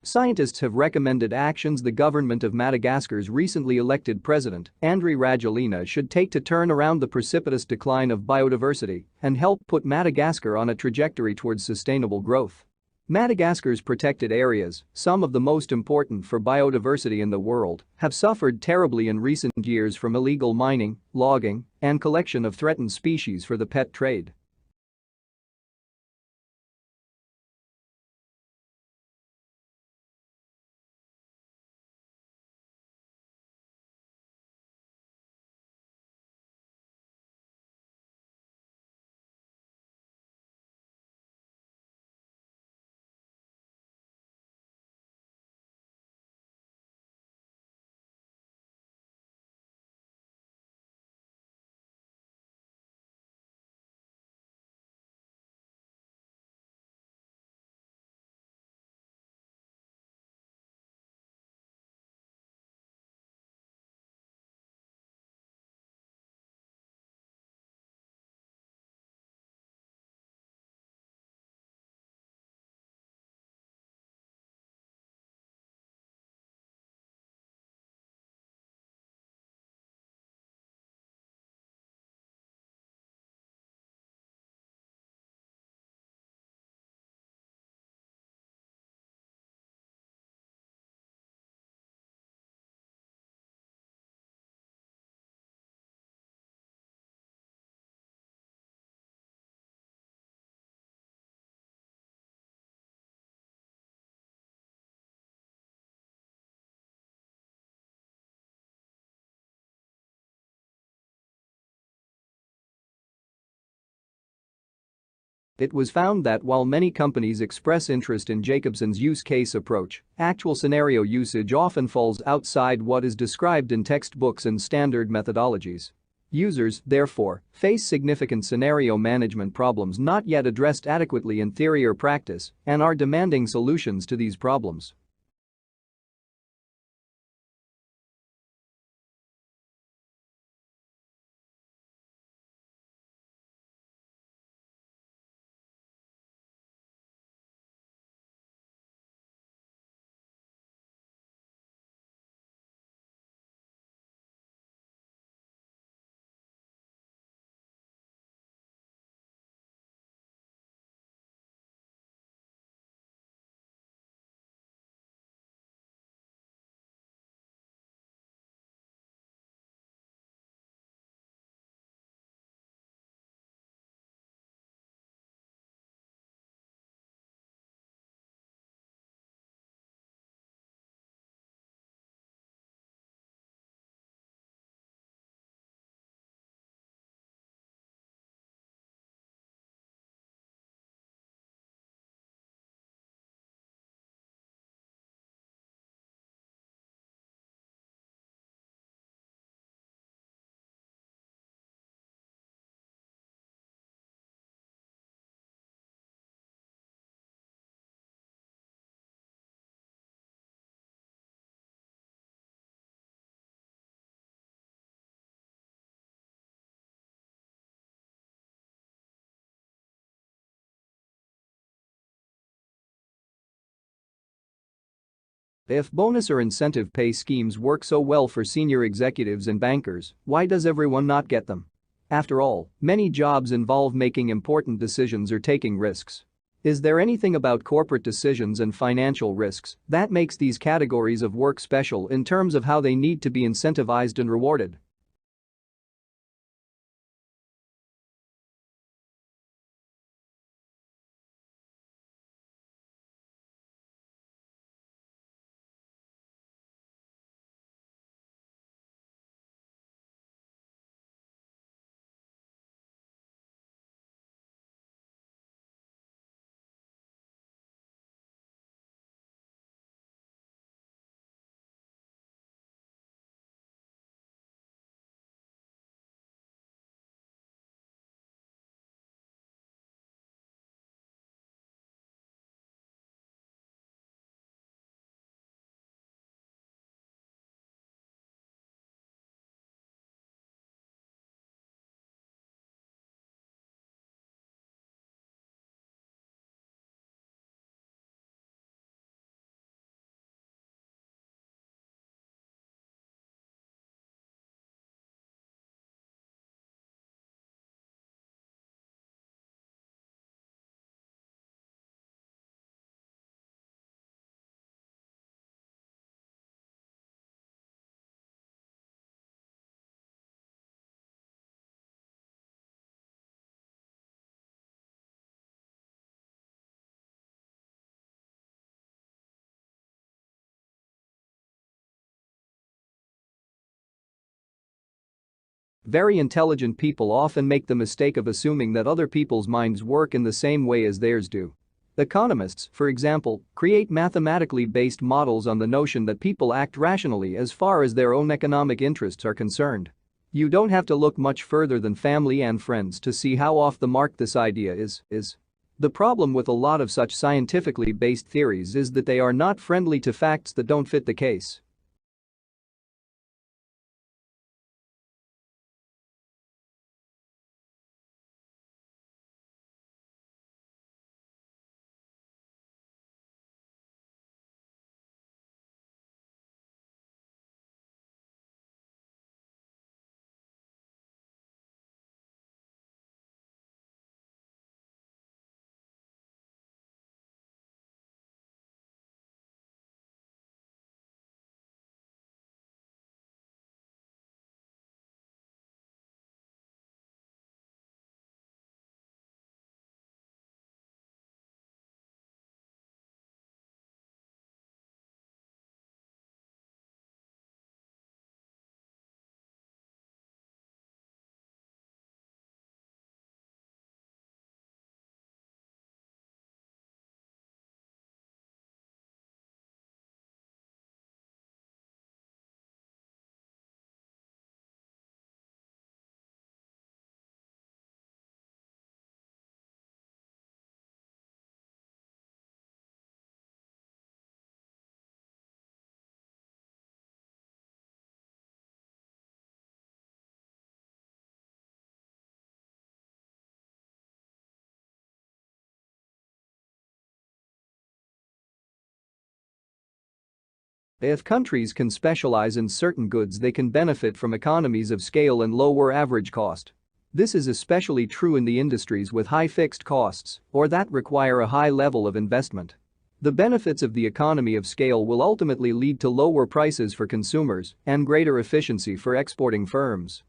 Scientists have recommended actions the government of Madagascar's recently elected president, Andry Rajoelina, should take to turn around the precipitous decline of biodiversity and help put Madagascar on a trajectory towards sustainable growth. Madagascar's protected areas, some of the most important for biodiversity in the world, have suffered terribly in recent years from illegal mining, logging, and collection of threatened species for the pet trade. It was found that while many companies express interest in Jacobson's use case approach, actual scenario usage often falls outside what is described in textbooks and standard methodologies. Users, therefore, face significant scenario management problems not yet addressed adequately in theory or practice and are demanding solutions to these problems. If bonus or incentive pay schemes work so well for senior executives and bankers, why does everyone not get them? After all, many jobs involve making important decisions or taking risks. Is there anything about corporate decisions and financial risks that makes these categories of work special in terms of how they need to be incentivized and rewarded? Very intelligent people often make the mistake of assuming that other people's minds work in the same way as theirs do. Economists, for example, create mathematically based models on the notion that people act rationally as far as their own economic interests are concerned. You don't have to look much further than family and friends to see how off the mark this idea is. The problem with a lot of such scientifically based theories is that they are not friendly to facts that don't fit the case. If countries can specialize in certain goods, they can benefit from economies of scale and lower average cost. This is especially true in the industries with high fixed costs or that require a high level of investment. The benefits of the economy of scale will ultimately lead to lower prices for consumers and greater efficiency for exporting firms.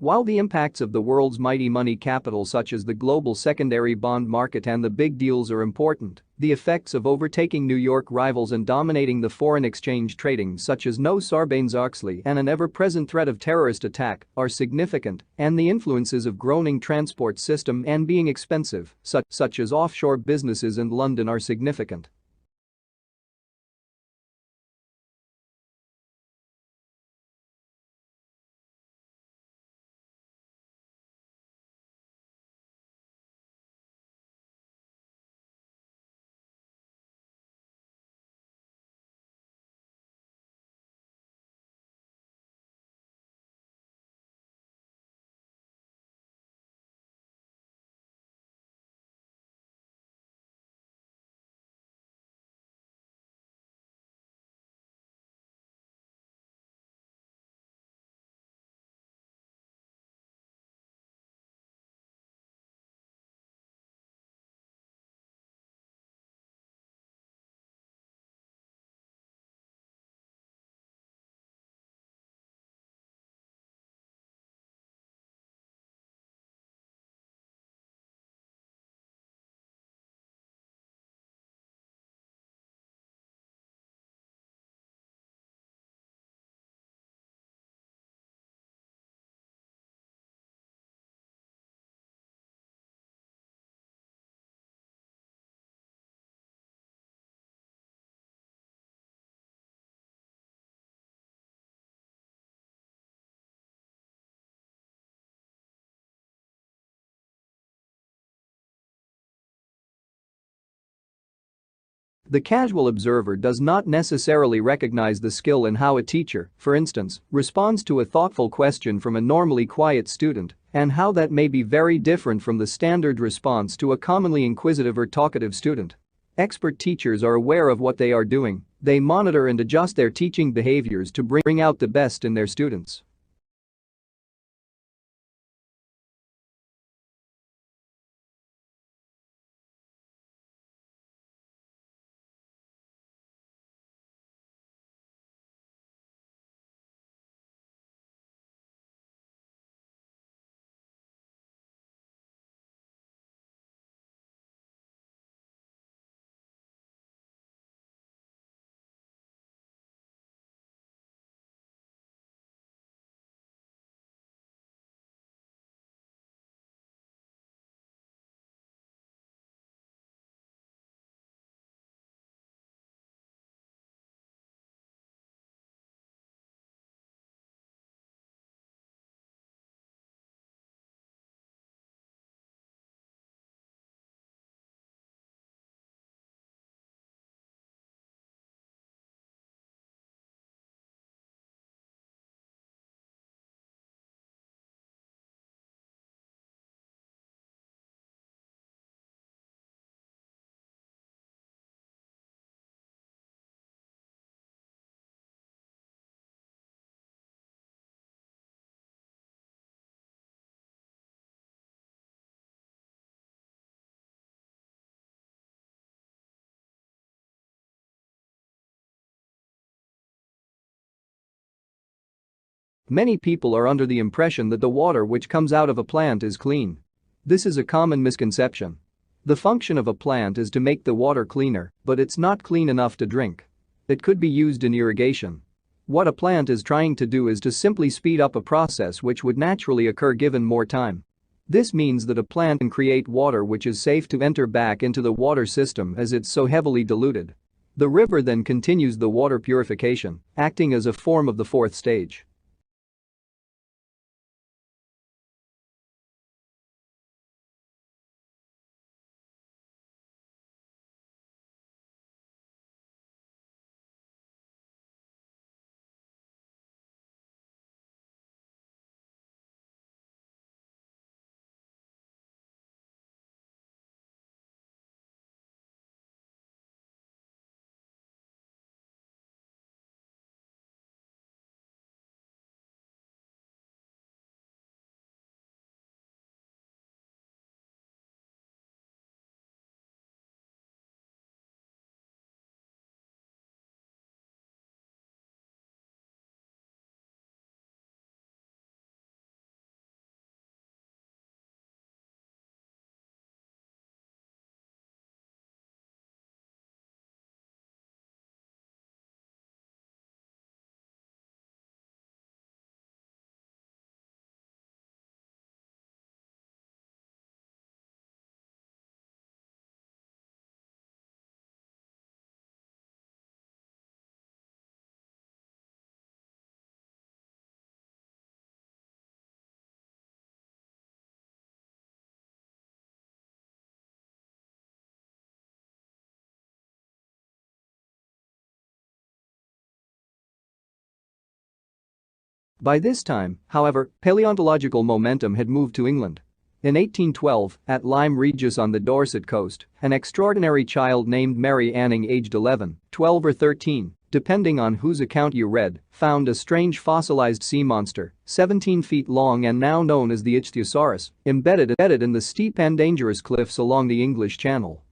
While the impacts of the world's mighty money capital such as the global secondary bond market and the big deals are important, the effects of overtaking New York rivals and dominating the foreign exchange trading such as no Sarbanes-Oxley and an ever-present threat of terrorist attack are significant, and the influences of groaning transport system and being expensive, such as offshore businesses in London, are significant. The casual observer does not necessarily recognize the skill in how a teacher, for instance, responds to a thoughtful question from a normally quiet student, and how that may be very different from the standard response to a commonly inquisitive or talkative student. Expert teachers are aware of what they are doing, they monitor and adjust their teaching behaviors to bring out the best in their students. Many people are under the impression that the water which comes out of a plant is clean. This is a common misconception. The function of a plant is to make the water cleaner, but it's not clean enough to drink. It could be used in irrigation. What a plant is trying to do is to simply speed up a process which would naturally occur given more time. This means that a plant can create water which is safe to enter back into the water system as it's so heavily diluted. The river then continues the water purification, acting as a form of the fourth stage. By this time, however, paleontological momentum had moved to England. In 1812, at Lyme Regis on the Dorset coast, an extraordinary child named Mary Anning, aged 11, 12 or 13, depending on whose account you read, found a strange fossilized sea monster, 17 feet long and now known as the Ichthyosaurus, embedded in the steep and dangerous cliffs along the English Channel.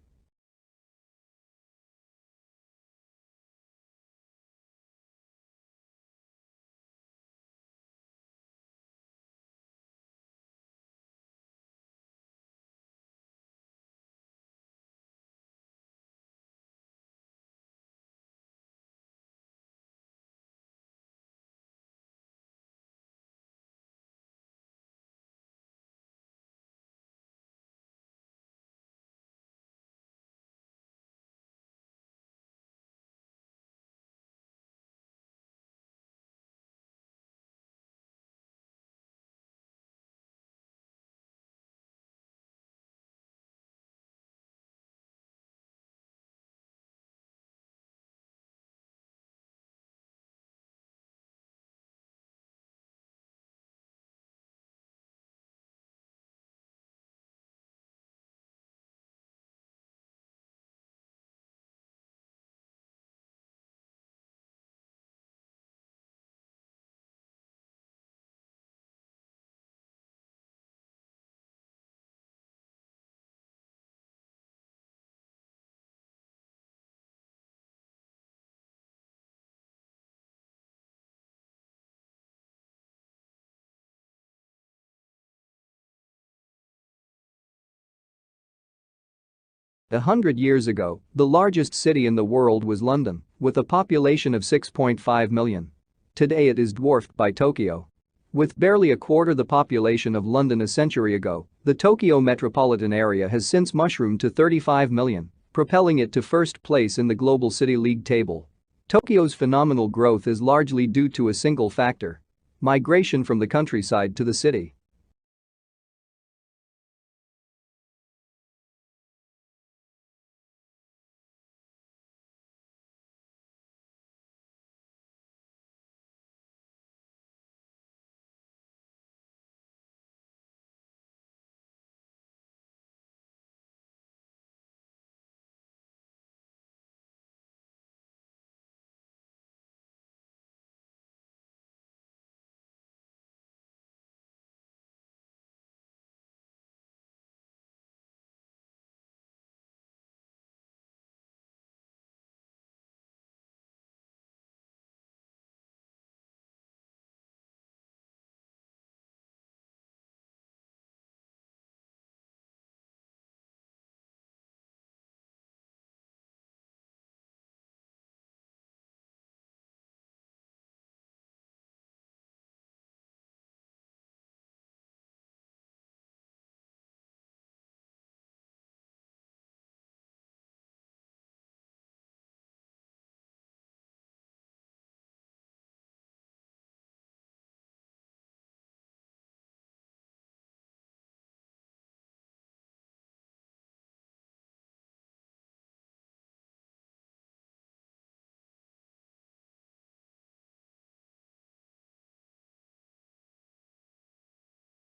100 years ago, the largest city in the world was London, with a population of 6.5 million. Today it is dwarfed by Tokyo. With barely a quarter the population of London a century ago, the Tokyo metropolitan area has since mushroomed to 35 million, propelling it to first place in the Global City League table. Tokyo's phenomenal growth is largely due to a single factor: migration from the countryside to the city.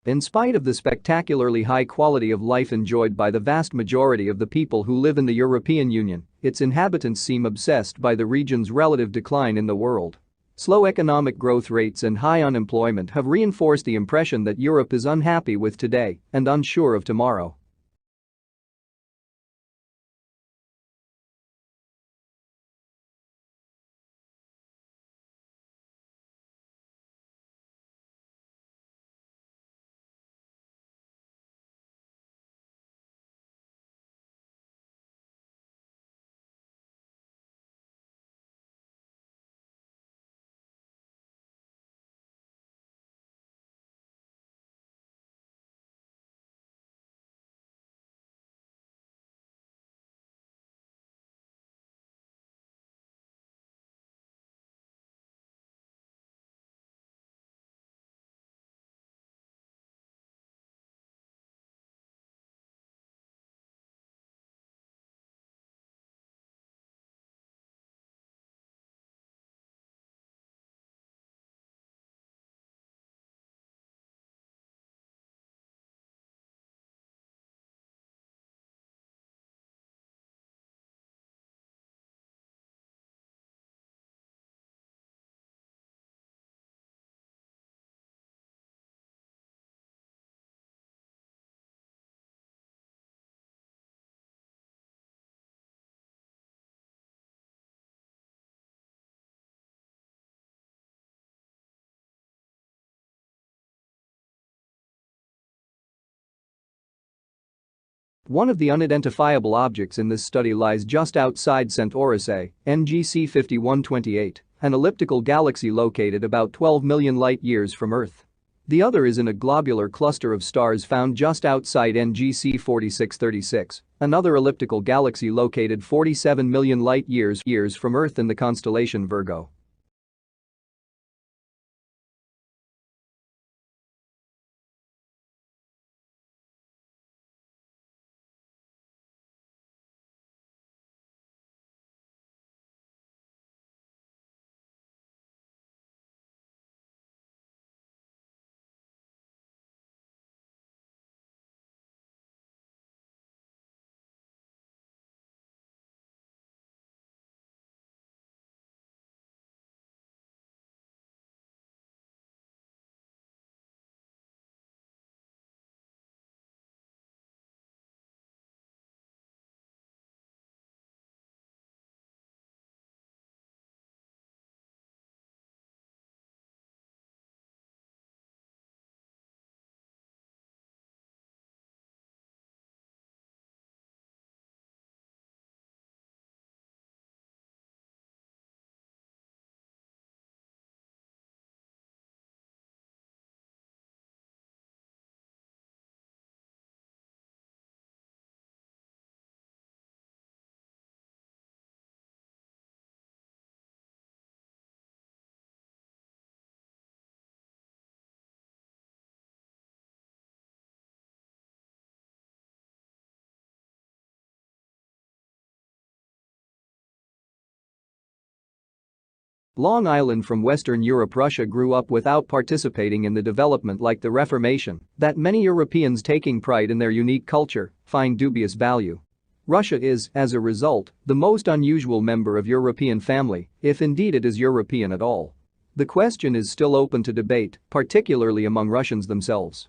In spite of the spectacularly high quality of life enjoyed by the vast majority of the people who live in the European Union, its inhabitants seem obsessed by the region's relative decline in the world. Slow economic growth rates and high unemployment have reinforced the impression that Europe is unhappy with today and unsure of tomorrow. One of the unidentifiable objects in this study lies just outside Centaurus A, NGC 5128, an elliptical galaxy located about 12 million light-years from Earth. The other is in a globular cluster of stars found just outside NGC 4636, another elliptical galaxy located 47 million light-years from Earth in the constellation Virgo. Long Island from Western Europe. Russia grew up without participating in the development like the Reformation that many Europeans taking pride in their unique culture find dubious value. Russia is, as a result, the most unusual member of European family, if indeed it is European at all. The question is still open to debate, particularly among Russians themselves.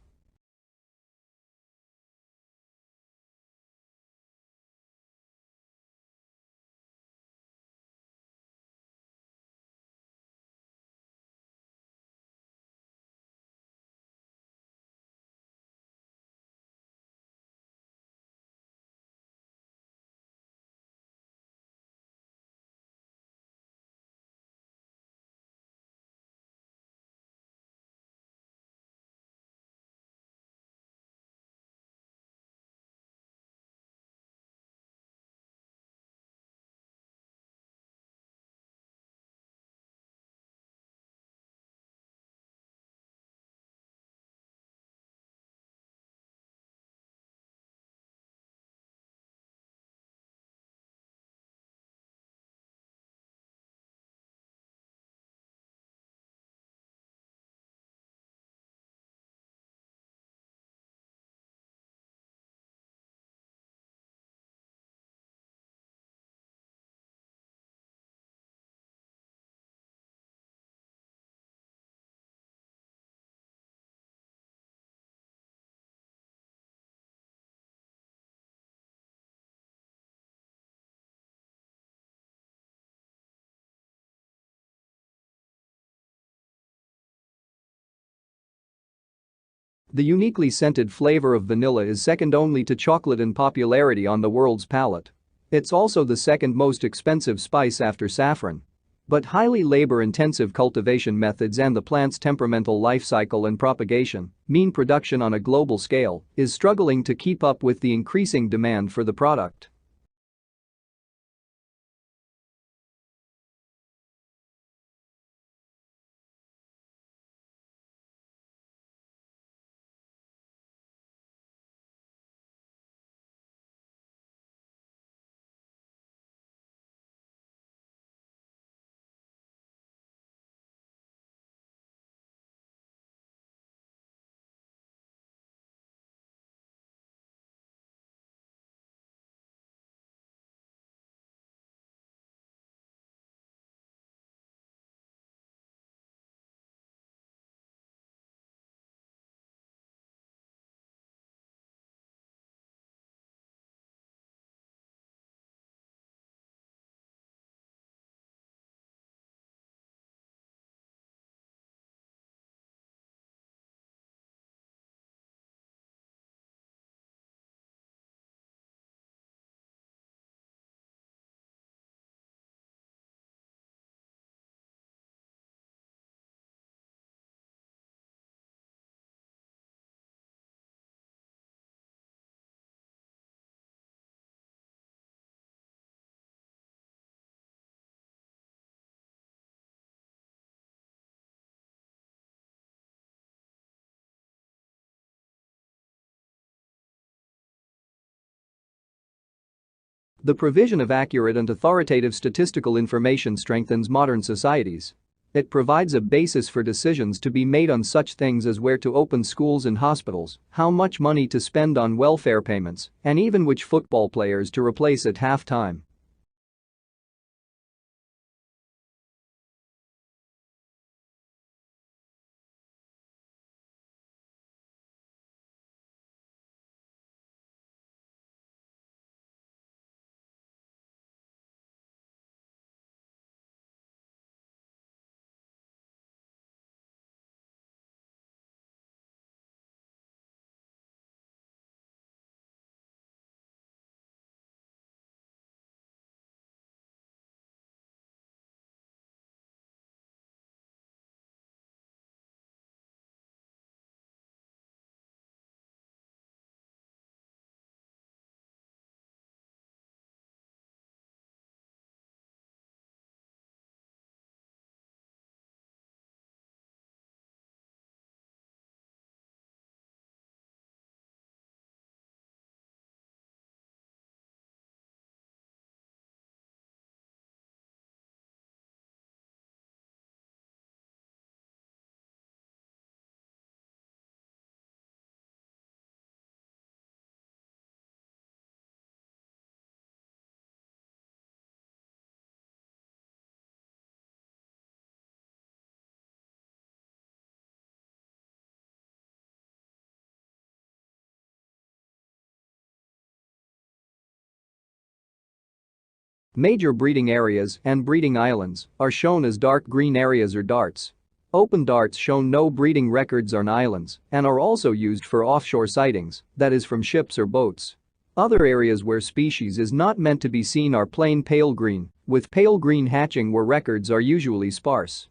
The uniquely scented flavor of vanilla is second only to chocolate in popularity on the world's palate. It's also the second most expensive spice after saffron. But highly labor-intensive cultivation methods and the plant's temperamental life cycle and propagation mean production on a global scale is struggling to keep up with the increasing demand for the product. The provision of accurate and authoritative statistical information strengthens modern societies. It provides a basis for decisions to be made on such things as where to open schools and hospitals, how much money to spend on welfare payments, and even which football players to replace at halftime. Major breeding areas and breeding islands are shown as dark green areas or darts. Open darts show no breeding records on islands and are also used for offshore sightings, that is from ships or boats. Other areas where species is not meant to be seen are plain pale green, with pale green hatching where records are usually sparse.